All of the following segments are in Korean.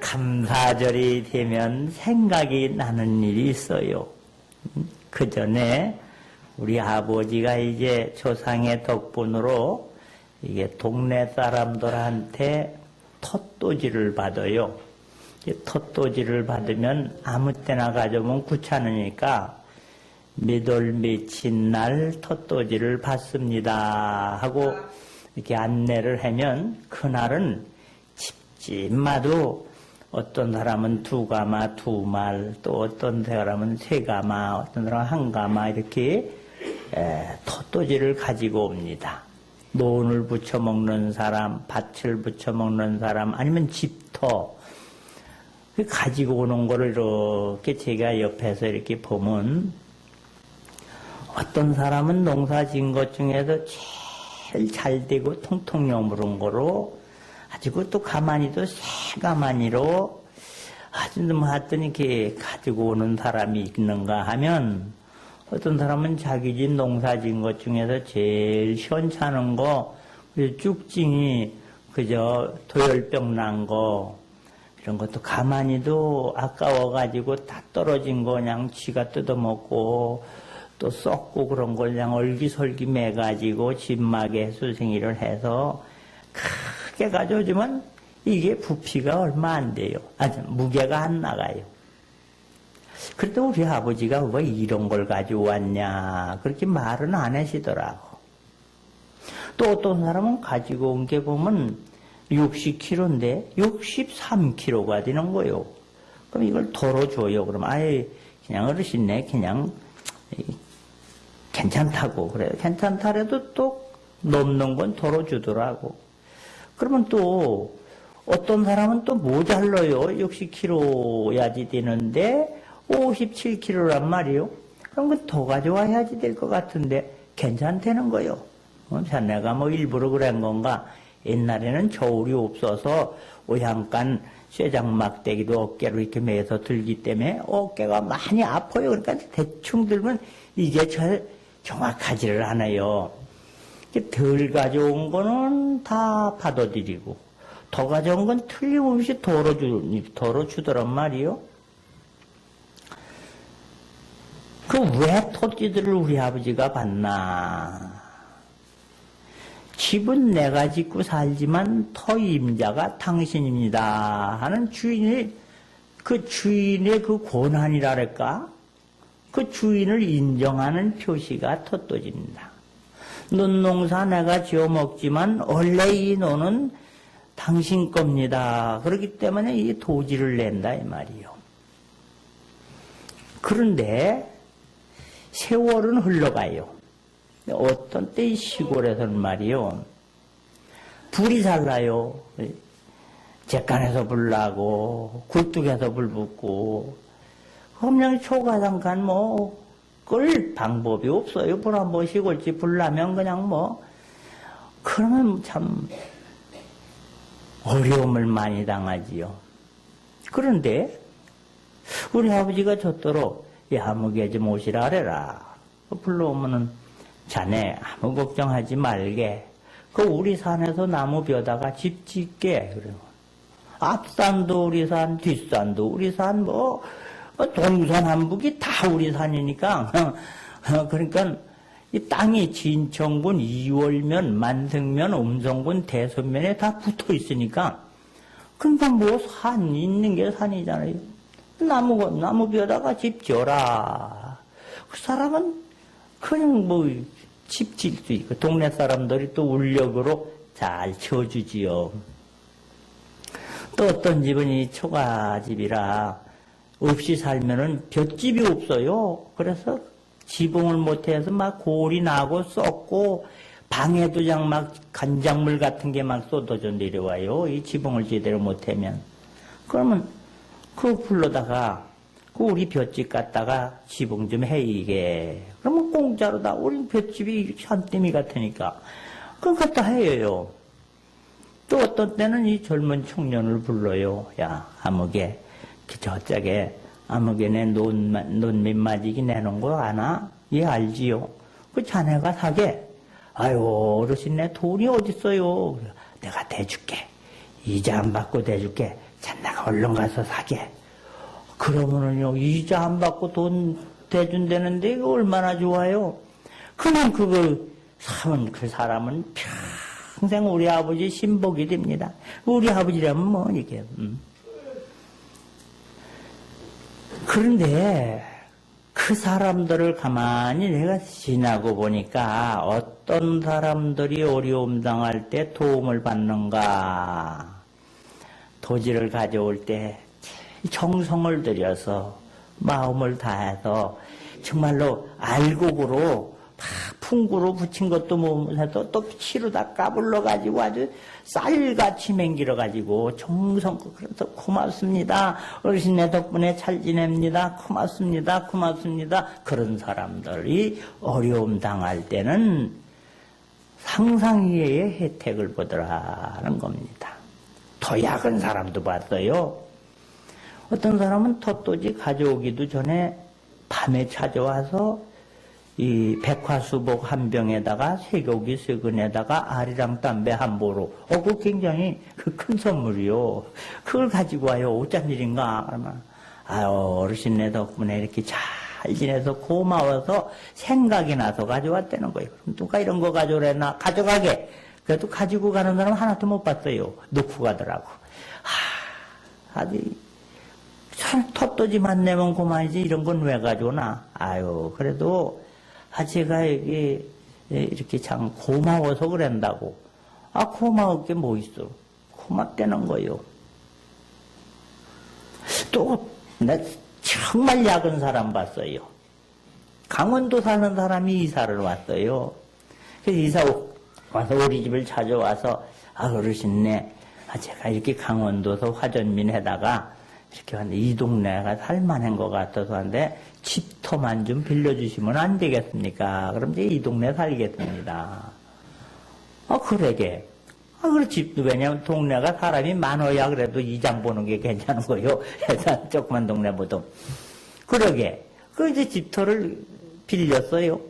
감사절이 되면 생각이 나는 일이 있어요. 그 전에 우리 아버지가 이제 조상의 덕분으로 이게 동네 사람들한테 톳도지를 받아요. 톳도지를 받으면 아무 때나 가져오면 귀찮으니까 몇월 며칠 날 톳도지를 받습니다 하고 이렇게 안내를 하면 그날은 집집마다 어떤 사람은 2가마 2말, 또 어떤 사람은 3가마, 어떤 사람은 1가마 이렇게 톳도지를 가지고 옵니다. 논을 부쳐 먹는 사람, 밭을 부쳐 먹는 사람, 아니면 집터 가지고 오는 거를 이렇게 제가 옆에서 이렇게 보면 어떤 사람은 농사 지은 것 중에서 제일 잘 되고 통통여물은 거로 아주 그것도 가만히도 새가마니로 아주 뭐 하여튼 이렇게 가지고 오는 사람이 있는가 하면 어떤 사람은 자기 집 농사 지은 것 중에서 제일 시원찮은 거, 쭉징이 그저 도열병 난 거, 이런 것도 가만히도 아까워가지고 다 떨어진 거 그냥 쥐가 뜯어먹고 또 썩고 그런 걸 그냥 얼기설기 매가지고 집막에 수생이를 해서 크게 가져오지만 이게 부피가 얼마 안 돼요. 아주 무게가 안 나가요. 그래도 우리 아버지가 왜 이런 걸 가져왔냐 그렇게 말은 안 하시더라고. 또 어떤 사람은 가지고 온 게 보면 60kg인데 63kg가 되는 거요. 그럼 이걸 도로 줘요. 그럼 아예 그냥 어르신네 그냥 괜찮다고 그래요. 괜찮다래도 또 넘는 건 도로 주더라고. 그러면 또 어떤 사람은 또 모자라요. 60kg야지 되는데 57kg란 말이요. 그럼 그 더 가져와야지 될 것 같은데 괜찮다는 거요. 자네가 뭐 일부러 그런 건가? 옛날에는 저울이 없어서 오향간 쇠장막대기도 어깨로 이렇게 매서 들기 때문에 어깨가 많이 아파요. 그러니까 대충 들면 이게 잘 정확하지를 않아요. 덜 가져온 거는 다 받아들이고 더 가져온 건 틀림없이 도로 주더란 말이요. 그 왜 토지들을 우리 아버지가 받나? 집은 내가 짓고 살지만 터임자가 당신입니다 하는 주인의 그 권한이랄까? 그 주인을 인정하는 표시가 톳도지입니다. 논농사 내가 지어 먹지만 원래 이 논은 당신 겁니다. 그렇기 때문에 이 도지를 낸다 이 말이요. 그런데 세월은 흘러가요. 어떤 때 이 시골에서는 말이요. 불이 잘 나요. 잿간에서 불 나고 굴뚝에서 불 붙고 그냥 초가상간 끌 방법이 없어요. 불 한 번 시골집 불 나면 그냥 그러면 참 어려움을 많이 당하지요. 그런데 우리 아버지가 저토록 아무개 좀 오시라 그래라. 불러오면은 자네 아무 걱정하지 말게. 그 우리 산에서 나무 벼다가 집 짓게. 그래요. 앞산도 우리 산, 뒷산도 우리 산, 동산 한북이 다 우리 산이니까. 그러니까 이 땅이 진천군, 이월면, 만성면, 음성군, 대선면에 다 붙어 있으니까. 그러니까 산 있는 게 산이잖아요. 나무 벼다가 집 져라. 그 사람은 그냥 집 질 수 있고, 동네 사람들이 또 울력으로 잘 쳐주지요. 또 어떤 집은 이 초가집이라 없이 살면은 볏집이 없어요. 그래서 지붕을 못해서 막 골이 나고 썩고 방에도 그냥 막 간작물 같은 게 막 쏟아져 내려와요. 이 지붕을 제대로 못하면. 그러면 그 불러다가 그 우리 볏집 갔다가 지붕 좀 해 이게. 그러면 공짜로 다 우리 볏집이 산더미 같으니까 그걸 갖다 해요. 또 어떤 때는 이 젊은 청년을 불러요. 야 아무개 저짝에 아무개네 논 밑맞이기 내놓은 거 아나? 얘 알지요? 그 자네가 사게. 아유 어르신 내 돈이 어딨어요. 내가 대줄게. 이자 안 받고 대줄게. 자, 내가 얼른 가서 사게. 그러면은요, 이자 안 받고 돈 대준다는데 이거 얼마나 좋아요? 그럼 그걸 사면 그 사람은 평생 우리 아버지 신복이 됩니다. 우리 아버지라면 뭐, 이게. 그런데 그 사람들을 가만히 내가 지나고 보니까 어떤 사람들이 어려움 당할 때 도움을 받는가. 도지를 가져올 때 정성을 들여서 마음을 다해서 정말로 알곡으로 풍구로 붙인 것도 못해도 또 피로 다 까불러 가지고 아주 쌀같이 맹길어 가지고 정성껏 그래서 고맙습니다. 어르신네 덕분에 잘 지냅니다. 고맙습니다. 고맙습니다. 그런 사람들이 어려움 당할 때는 상상 이외의 혜택을 보더라는 겁니다. 더 약한 사람도 봤어요. 어떤 사람은 톳토지 가져오기도 전에 밤에 찾아와서 이 백화수복 한 병에다가 쇠고기 쇠근에다가 아리랑 담배 한 보로. 그거 굉장히 큰 선물이요. 그걸 가지고 와요. 어쩐 일인가? 그러면, 아유, 어르신네 덕분에 이렇게 잘 지내서 고마워서 생각이 나서 가져왔다는 거예요. 그럼 누가 이런 거 가져오래나? 가져가게. 그래도 가지고 가는 사람 하나도 못 봤어요. 놓고 가더라고. 아주, 참, 톳토지만 내면 그만이지, 이런 건 왜 가져오나? 아유, 그래도, 제가 여기, 이렇게 참 고마워서 그런다고. 고마울 게 뭐 있어. 고맙다는 거요. 또, 나 정말 약은 사람 봤어요. 강원도 사는 사람이 이사를 왔어요. 그래서 이사 와서 우리 집을 찾아와서, 어르신네, 제가 이렇게 강원도서 화전민에다가 이렇게 왔는데 이 동네가 살만한 것 같아서 하는데 집터만 좀 빌려주시면 안 되겠습니까? 그럼 이제 이 동네 살겠습니다. 그러게. 그렇지. 왜냐면 동네가 사람이 많아야 그래도 이장 보는 게 괜찮은 거요. 해서 조그만 동네보다. 그러게. 그 이제 집터를 빌렸어요.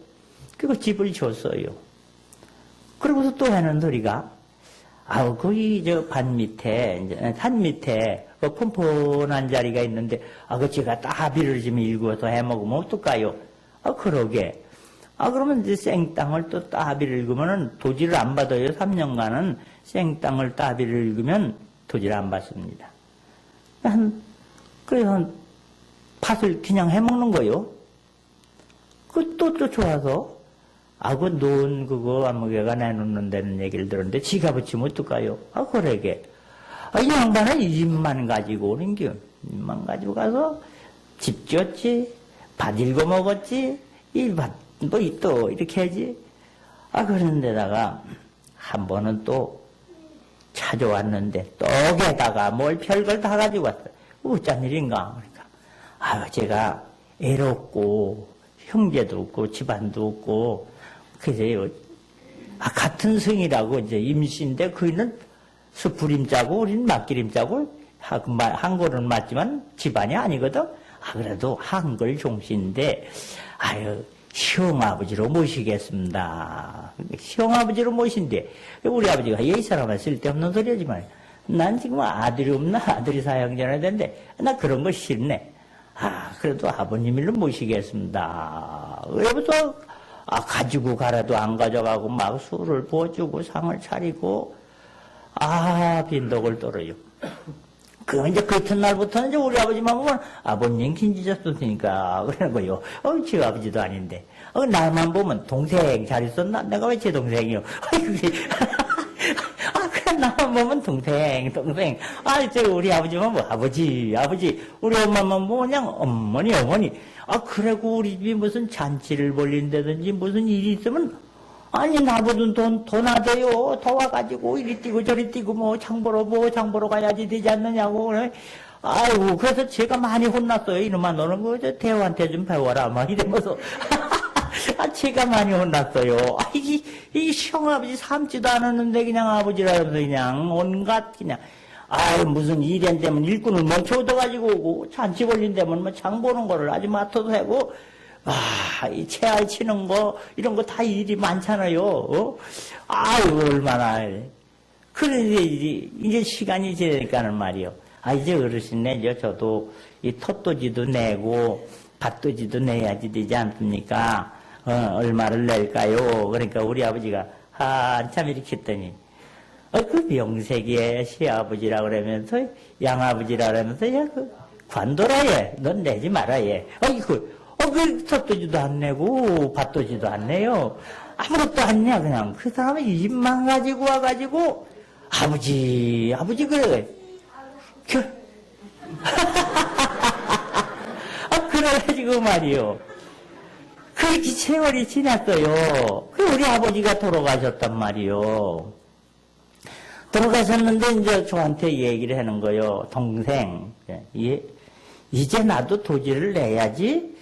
그리고 집을 줬어요. 그러고서 또 하는 소리가, 거기 반 밑에, 이제 산 밑에 그 폰폰한 자리가 있는데, 그 제가 따비를 좀 일구어서 해먹으면 어떨까요? 그러게. 그러면 이제 생땅을 또 따비를 읽으면은 도지를 안 받아요. 3년간은 생땅을 따비를 읽으면 도지를 안 받습니다. 그래서 팥을 그냥 해먹는 거요. 또 좋아서, 그 논 그거 아무개가 내놓는 다는 얘기를 들었는데 지가 붙이면 어떨까요? 그러게. 이 양반은 입만 가지고 오는 겨. 입만 가지고 가서 집 지었지, 밭 읽어 먹었지, 이 밭, 또 이렇게 하지. 그런 데다가 한 번은 또 찾아왔는데 떡에다가 뭘 별걸 다 가지고 왔어요. 어쩐 일인가? 그러니까, 제가 애롭고 형제도 없고 집안도 없고 그래요. 같은 성이라고 이제 임시인데 그이는 수풀임자고 우리는 막기림자고 한글은 맞지만 집안이 아니거든. 그래도 한글 종씨인데 시험아버지로 모시겠습니다. 시험아버지로 모신데 우리 아버지가 이 사람은 쓸데없는 소리지만 난 지금 아들이 없나 아들이 사형전해야 되는데 나 그런 거 싫네. 그래도 아버님을 모시겠습니다. 그래서 가지고 가라도 안 가져가고 막 술을 부어주고 상을 차리고 빈독을 떨어요. 이제 그 이튿날부터는 이제 우리 아버지만 보면 아버님 긴지졌었으니까 그러는 거요. 제 아버지도 아닌데. 나만 보면 동생 잘 있었나? 내가 왜 제 동생이요? 그냥 나만 보면 동생. 우리 아버지만 뭐 아버지. 우리 엄마만 보면 그냥 어머니. 그래고 우리 집이 무슨 잔치를 벌린다든지 무슨 일이 있으면 나보다 더 나대요. 더 와가지고 이리 뛰고 저리 뛰고 장보러 가야지 되지 않느냐고. 그래. 그래서 제가 많이 혼났어요. 이놈아, 너는 대우한테 좀 배워라. 막 이러면서. 제가 많이 혼났어요. 이 시험아버지 삼지도 않았는데 그냥 아버지라면서 그냥 온갖 그냥. 무슨 일엔 되면 일꾼을 멈춰 얻어가지고 오고, 잔치 벌린다면 장 보는 거를 아주 맡아도 하고, 이 채알 치는 거, 이런 거 다 일이 많잖아요. 얼마나. 그런데 이제 시간이 지나니까는 말이요. 이제 어르신네, 저도 이 톳도지도 내고, 밭도지도 내야지 되지 않습니까? 얼마를 낼까요? 그러니까 우리 아버지가 한참 이렇게 했더니, 그 명색의 시아버지라 그러면서, 양아버지라 그러면서, 야, 관둬라, 얘. 넌 내지 마라, 얘. 그 톳도지도 안 내고, 밭도지도 안 내요. 아무것도 안 내, 그냥. 그 사람은 입만 가지고 와가지고, 아버지, 그래. 그래가지고 말이요. 그렇게 세월이 지났어요. 우리 아버지가 돌아가셨단 말이요. 돌아가셨는데, 이제 저한테 얘기를 하는 거요. 동생, 이제 나도 도지를 내야지,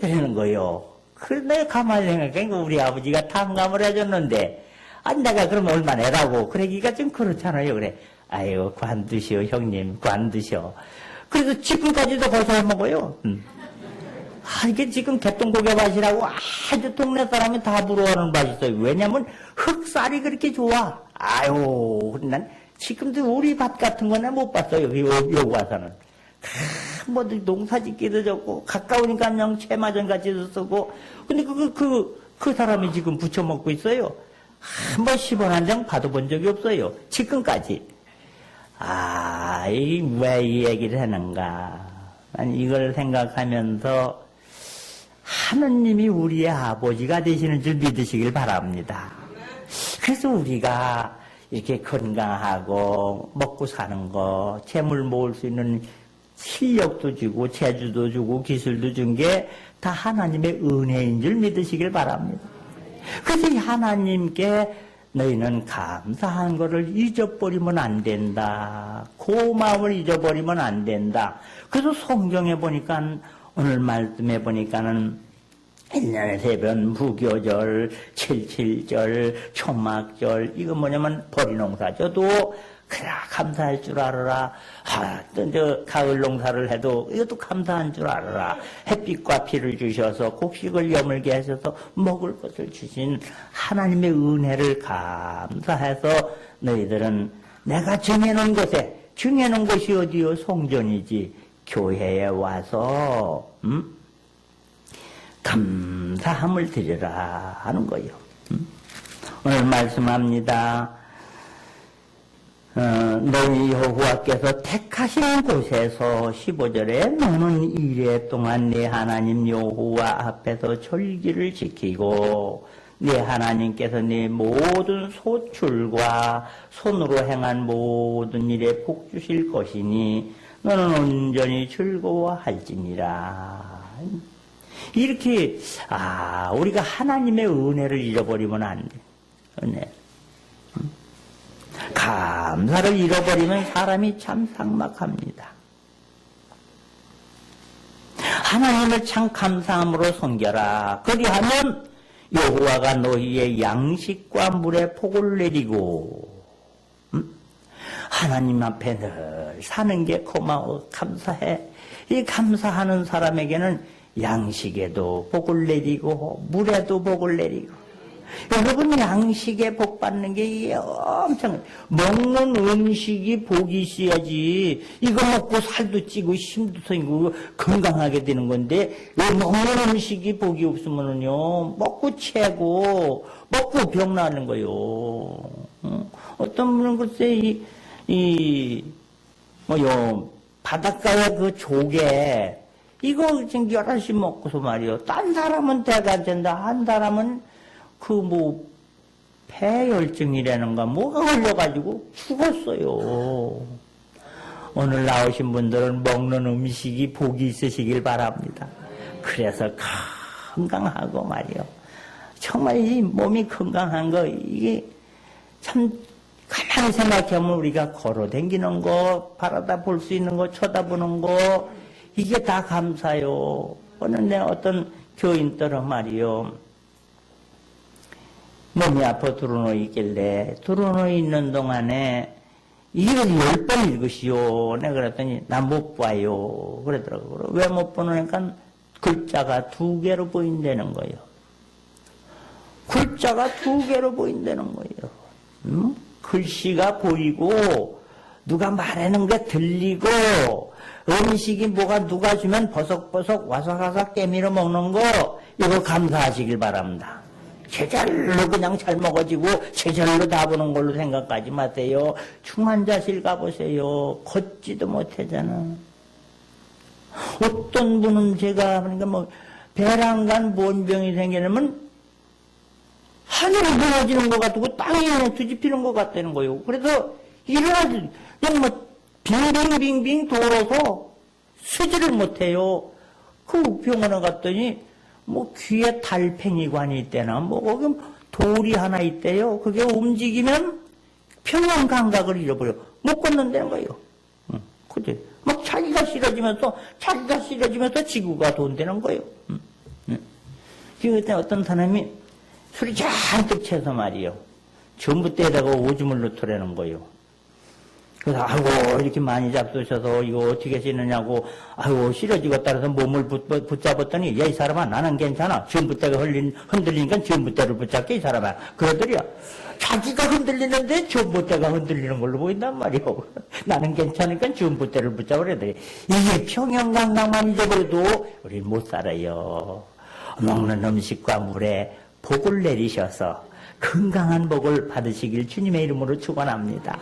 그러는 거요. 그래, 내가 가만히 생각하니까 우리 아버지가 탕감을 해줬는데, 내가 그럼 얼마 내라고. 그러기가 좀 그렇잖아요. 그래. 아유, 관두시오, 형님, 관두시오. 그래서 지금까지도 거기서 해먹어요. 이게 지금 개똥고개 밭이라고 아주 동네 사람이 다 부러워하는 밭이 있어요. 왜냐면 흙살이 그렇게 좋아. 아유, 난 지금도 우리 밭 같은 거는 못 봤어요. 여기 와서는. 뭐 농사 짓기도 좋고, 가까우니까 그냥 채마전 같이도 쓰고, 근데 그 사람이 지금 부쳐먹고 있어요. 한 번 10원 한 장 받아본 적이 없어요. 지금까지. 왜 이 얘기를 하는가. 난 이걸 생각하면서 하느님이 우리의 아버지가 되시는 줄 믿으시길 바랍니다. 그래서 우리가 이렇게 건강하고 먹고 사는 거, 재물 모을 수 있는 실력도 주고 재주도 주고 기술도 준 게 다 하나님의 은혜인 줄 믿으시길 바랍니다. 그래서 이 하나님께 너희는 감사한 것을 잊어버리면 안 된다. 고마움을 잊어버리면 안 된다. 그래서 성경에 보니까 오늘 말씀에 보니까는 1년에 3번 무교절, 77절, 초막절, 이거 뭐냐면 보리농사. 저도 그래 감사할 줄 알아라. 또 가을 농사를 해도 이것도 감사한 줄 알아라. 햇빛과 비를 주셔서 곡식을 여물게 하셔서 먹을 것을 주신 하나님의 은혜를 감사해서 너희들은 내가 정해놓은 곳이 어디요? 성전이지. 교회에 와서 감사함을 드리라 하는 거예요. 오늘 말씀합니다. 너희 여호와께서 택하신 곳에서 15절에 너는 이래 동안 네 하나님 여호와 앞에서 절기를 지키고 네 하나님께서 네 모든 소출과 손으로 행한 모든 일에 복 주실 것이니 너는 온전히 즐거워할지니라. 이렇게 우리가 하나님의 은혜를 잃어버리면 안 돼. 은혜. 감사를 잃어버리면 사람이 참 삭막합니다. 하나님을 참 감사함으로 섬겨라. 그리하면 여호와가 너희의 양식과 물에 복을 내리고 하나님 앞에 늘 사는 게 고마워 감사해. 이 감사하는 사람에게는 양식에도 복을 내리고 물에도 복을 내리고 여러분 양식에 복 받는 게 엄청 먹는 음식이 복이 있어야지 이거 먹고 살도 찌고 힘도 생기고 건강하게 되는 건데 먹는 음식이 복이 없으면은요 먹고 채고 먹고 병 나는 거요. 어떤 분은 글쎄 바닷가에 그 조개 이거 지금 11시 먹고서 말이요. 딴 사람은 대가 안 된다. 한 사람은 폐혈증이라는가 뭐가 걸려가지고 죽었어요. 오늘 나오신 분들은 먹는 음식이 복이 있으시길 바랍니다. 그래서 건강하고 말이요. 정말 이 몸이 건강한 거, 이게 참 가만히 생각해보면 우리가 걸어 다니는 거, 바라다 볼 수 있는 거, 쳐다보는 거, 이게 다 감사요. 어느 날 어떤 교인들은 말이요. 몸이 아파 들어누워 있길래 들어누워 있는 동안에 이걸 10번 읽으시오. 내가 그랬더니 나 못 봐요. 그러더라고요. 왜 못 보니까 글자가 2개로 보인다는 거예요. 글자가 2개로 보인다는 거예요. 글씨가 보이고 누가 말하는 게 들리고 음식이 뭐가 누가 주면 버석버석 와삭와삭 깨밀어 먹는 거 이거 감사하시길 바랍니다. 제절로 그냥 잘 먹어지고 제절로 다 보는 걸로 생각하지 마세요. 중환자실 가보세요. 걷지도 못하잖아. 어떤 분은 제가 그러니까 뭐 배란간 뭔병이 생기려면 하늘이 무너지는 것 같고 땅이 뒤집히는 것 같다는 거예요. 그래서 일어나지 그냥 뭐 빙빙빙빙 돌아서 쓰지를 못해요. 그 병원에 갔더니 뭐 귀에 달팽이관이 있대나 뭐 거기 돌이 하나 있대요. 그게 움직이면 평형 감각을 잃어버려. 못 걷는다는 거예요. 그지? 막 자기가 싫어지면서 지구가 돈다는 거예요. 그때 어떤 사람이 술이 잔뜩 채서 말이요. 전부 때에다가 오줌을 넣더라는 거예요. 그래서 아이고 이렇게 많이 잡수셔서 이거 어떻게 하시느냐고 아이고 싫어지고 따라서 몸을 붙잡았더니 야 이 사람아 나는 괜찮아. 전부때가 흔들리니까 전부때를 붙잡게 이 사람아. 그러더리요. 자기가 흔들리는데 전부때가 흔들리는 걸로 보인단 말이요. 나는 괜찮으니까 전부때를 붙잡으래더니 이게 평형감각만 잊어버려도 우리 못 살아요. 먹는 음식과 물에 복을 내리셔서 건강한 복을 받으시길 주님의 이름으로 축원합니다.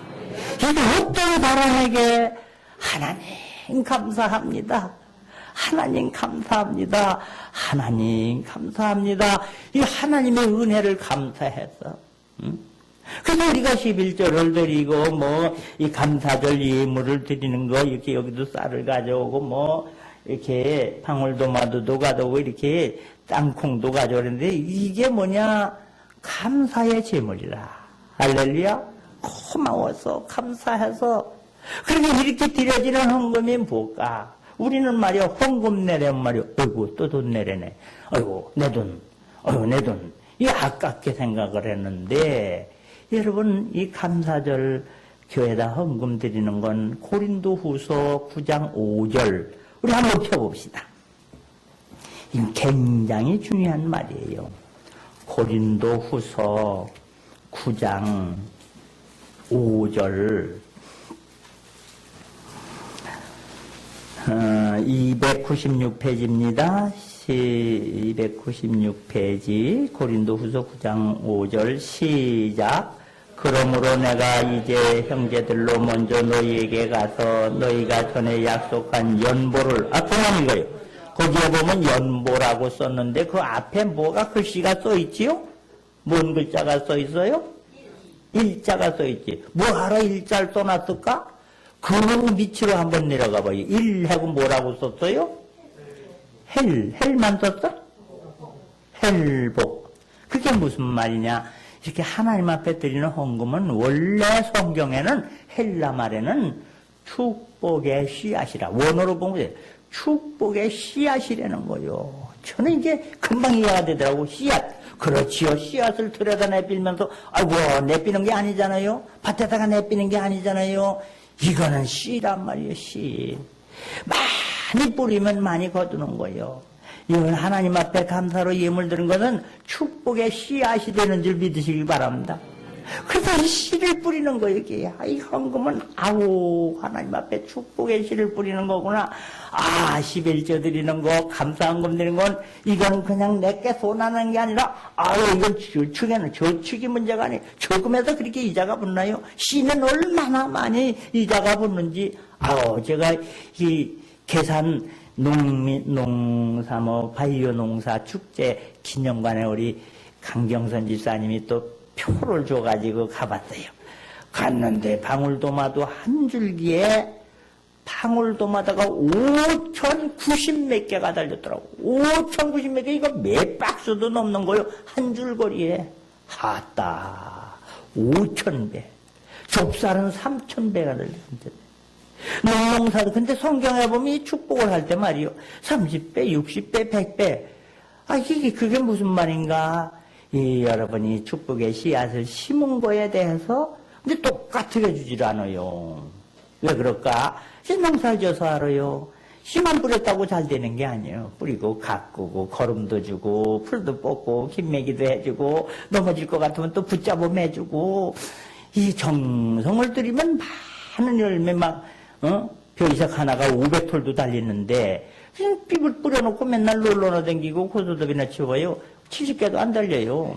어떤 사람에게 하나님 감사합니다. 하나님 감사합니다. 하나님 감사합니다. 이 하나님의 은혜를 감사해서 그래서 우리가 11절을 드리고 뭐 이 감사절 예물을 드리는 거 이렇게 여기도 쌀을 가져오고 뭐 이렇게 방울도마도도 가져오고 이렇게 땅콩도 가져오는데 이게 뭐냐 감사의 제물이라. 할렐루야. 고마워서 감사해서 그렇게 이렇게 드려지는 헌금이 뭘까? 우리는 말이야 헌금 내려면 말이야 어이구 또 돈 내려네. 어이구 내 돈. 어이구 내 돈. 이 아깝게 생각을 했는데 여러분 이 감사절 교회에다 헌금 드리는 건 고린도후서 9장 5절 우리 한번 펴봅시다. 이 굉장히 중요한 말이에요. 고린도후서 9장 5절 296페이지입니다. 296페이지 고린도후서 9장 5절 시작. 그러므로 내가 이제 형제들로 먼저 너희에게 가서 너희가 전에 약속한 연보를 그만 이거예요. 거기에 보면 연보라고 썼는데 그 앞에 뭐가 글씨가 써있지요? 뭔 글자가 써있어요? 일자가 써있지. 뭐하러 일자를 써놨을까? 그 밑으로 한번 내려가 봐요. 일하고 뭐라고 썼어요? 헬만 썼어? 헬복. 그게 무슨 말이냐? 이렇게 하나님 앞에 드리는 헌금은 원래 성경에는 헬라 말에는 축복의 씨앗이라 원어로 보면 축복의 씨앗이라는 거요. 저는 이게 금방 이해가 되더라고. 씨앗. 그렇지요. 씨앗을 들여다 내밀면서 아이고 내비는 게 아니잖아요. 밭에다가 내비는 게 아니잖아요. 이거는 씨란 말이에요. 씨. 많이 뿌리면 많이 거두는 거예요. 이건 하나님 앞에 감사로 예물 드는 것은 축복의 씨앗이 되는 줄 믿으시기 바랍니다. 그래서 이 씨를 뿌리는 거예요. 이게. 이 헌금은 아우 하나님 앞에 축복의 씨를 뿌리는 거구나. 11조 드리는 거 감사헌금 드리는 건 이건 그냥 내게 손하는 게 아니라 이건 저축이 문제가 아니에요. 저금에서 그렇게 이자가 붙나요? 씨는 얼마나 많이 이자가 붙는지 제가 이 계산 농사 바이오 농사 축제 기념관에 우리 강경선 집사님이 또 표를 줘가지고 가봤어요. 갔는데 방울도마도 한 줄기에 방울도마다가 5,090 몇 개가 달렸더라고. 5,090 몇 개, 이거 몇 박스도 넘는 거요. 한 줄거리에. 하따 5,000배. 좁쌀은 3,000배가 달렸는데. 농사도 근데 성경에 보면 이 축복을 할 때 말이요. 30배, 60배, 100배. 그게 무슨 말인가? 여러분이 축복의 씨앗을 심은 거에 대해서 근데 똑같게 주질 않아요. 왜 그럴까? 농사를 져서 알아요. 씨만 뿌렸다고 잘 되는 게 아니에요. 뿌리고 가꾸고 거름도 주고 풀도 뽑고 김매기도 해주고 넘어질 것 같으면 또 붙잡아 매주고 이 정성을 들이면 많은 열매 막, 벼이삭 하나가 500톨도 달리는데, 그냥 삐을 뿌려놓고 맨날 놀러나 댕기고 고소톱이나 치워요. 70개도 안 달려요.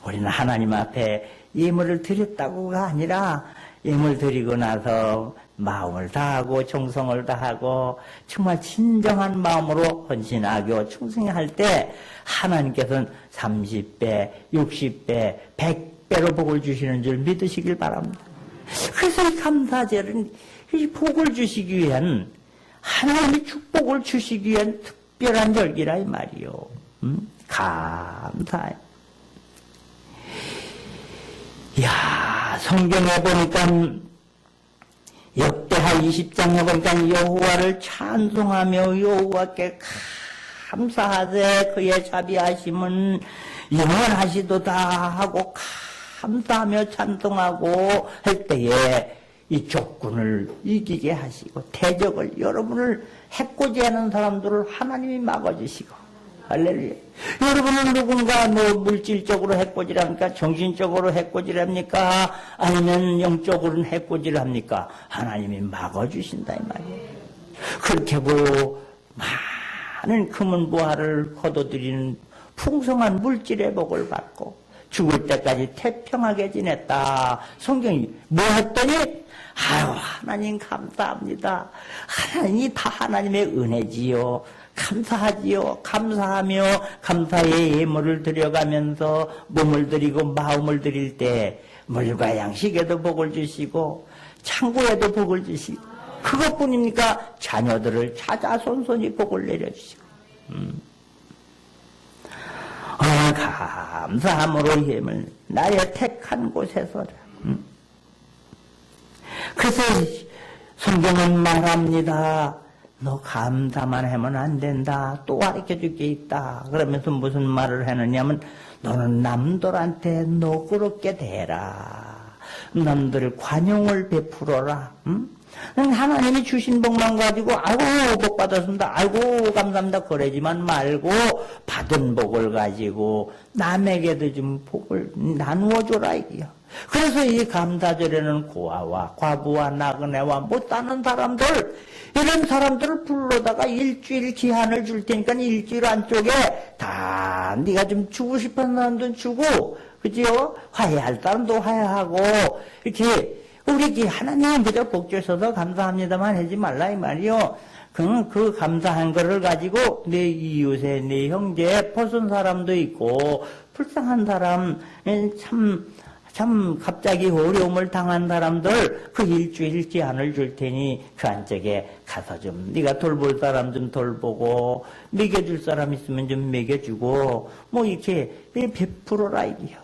우리는 하나님 앞에 예물을 드렸다고가 아니라 예물 드리고 나서 마음을 다하고 정성을 다하고 정말 진정한 마음으로 헌신하고 충성할 때 하나님께서는 30배, 60배, 100배로 복을 주시는 줄 믿으시길 바랍니다. 그래서 이 감사절은 이 복을 주시기 위한 하나님의 축복을 주시기 위한 특별한 절기라 이 말이요. 감사해. 야, 성경에 보니까 역대하 20장에 보니까 여호와를 찬송하며 여호와께 감사하되 그의 자비하심은 영원하시도다 하고 감사하며 찬송하고 할 때에 이 족군을 이기게 하시고 대적을 여러분을 해코지하는 사람들을 하나님이 막아주시고 할렐루야. 여러분은 누군가 뭐 물질적으로 해코지합니까? 정신적으로 해코지합니까? 아니면 영적으로는 해코지를 합니까? 하나님이 막아주신다 이 말이에요. 그렇게 하고 많은 금은 부하를 거둬들이는 풍성한 물질의 복을 받고 죽을 때까지 태평하게 지냈다. 성경이 뭐 했더니 아유 하나님 감사합니다. 하나님이 다 하나님의 은혜지요. 감사하지요. 감사하며 감사의 예물을 드려가면서 몸을 드리고 마음을 드릴 때 물과 양식에도 복을 주시고 창고에도 복을 주시고 그것뿐입니까? 자녀들을 찾아 손손이 복을 내려주시고 감사함으로 힘을 나의 택한 곳에서라. 그래서 성경은 말합니다. 너 감사만 하면 안 된다. 또 가르쳐줄 게 있다. 그러면서 무슨 말을 하느냐면 너는 남들한테 너그럽게 대라. 남들 관용을 베풀어라. 하나님이 주신 복만 가지고 아이고 복 받았습니다. 아이고 감사합니다. 그러지만 말고 받은 복을 가지고 남에게도 좀 복을 나누어 줘라 이게요. 그래서 이 감사절에는 고아와 과부와 나그네와 못 사는 사람들 이런 사람들을 불러다가 일주일 기한을 줄 테니까 일주일 안쪽에 다 네가 좀 주고 싶은 사람도 주고 그지요? 화해할 사람도 화해하고 이렇게 우리 하나님 그저 복 주셔서 감사합니다만 하지 말라 이 말이요. 그 감사한 거를 가지고 내 이웃에 내 형제 벗은 사람도 있고 불쌍한 사람 참 갑자기 어려움을 당한 사람들 그 일주일 기한을 줄 테니 그 안쪽에 가서 좀 네가 돌볼 사람 좀 돌보고 먹여줄 사람 있으면 좀 먹여주고 뭐 이렇게 베풀어라 이게요.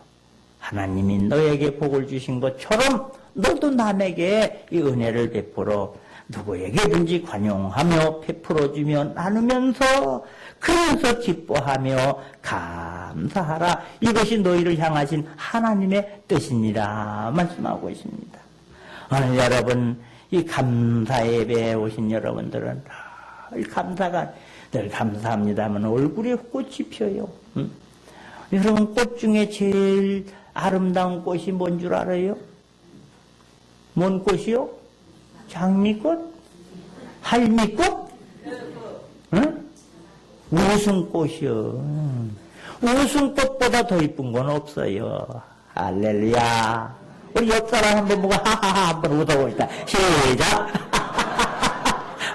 하나님이 너에게 복을 주신 것처럼 너도 남에게 이 은혜를 베풀어 누구에게든지 관용하며 베풀어주며 나누면서 그러면서 기뻐하며 감사하라. 이것이 너희를 향하신 하나님의 뜻이니라 말씀하고 있습니다. 오늘 여러분 이 감사 예배에 오신 여러분들은 늘 감사가 늘 감사합니다만 얼굴에 꽃이 펴요. 여러분 꽃 중에 제일 아름다운 꽃이 뭔 줄 알아요? 뭔 꽃이요? 장미꽃? 할미꽃? 응? 웃음꽃이요. 웃음꽃보다 더 이쁜 건 없어요. 할렐루야. 우리 옆 사람 한번 보고 하하하 한번 웃어봅시다. 시작.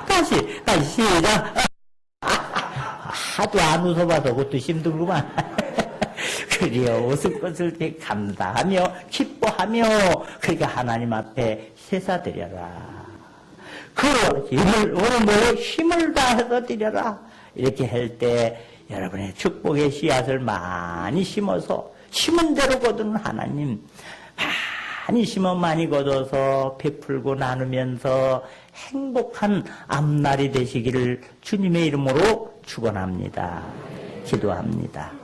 다시 시작. 하도 안 웃어봐서 그것도 힘들구만. 그래요. 웃음꽃을 되게 감사하며 기뻐하며 그러니까 하나님 앞에 세사드려라. 그 힘을 다해서 드려라. 이렇게 할 때 여러분의 축복의 씨앗을 많이 심어서 심은 대로 거두는 하나님 많이 심어 많이 거둬서 베풀고 나누면서 행복한 앞날이 되시기를 주님의 이름으로 축원합니다. 기도합니다.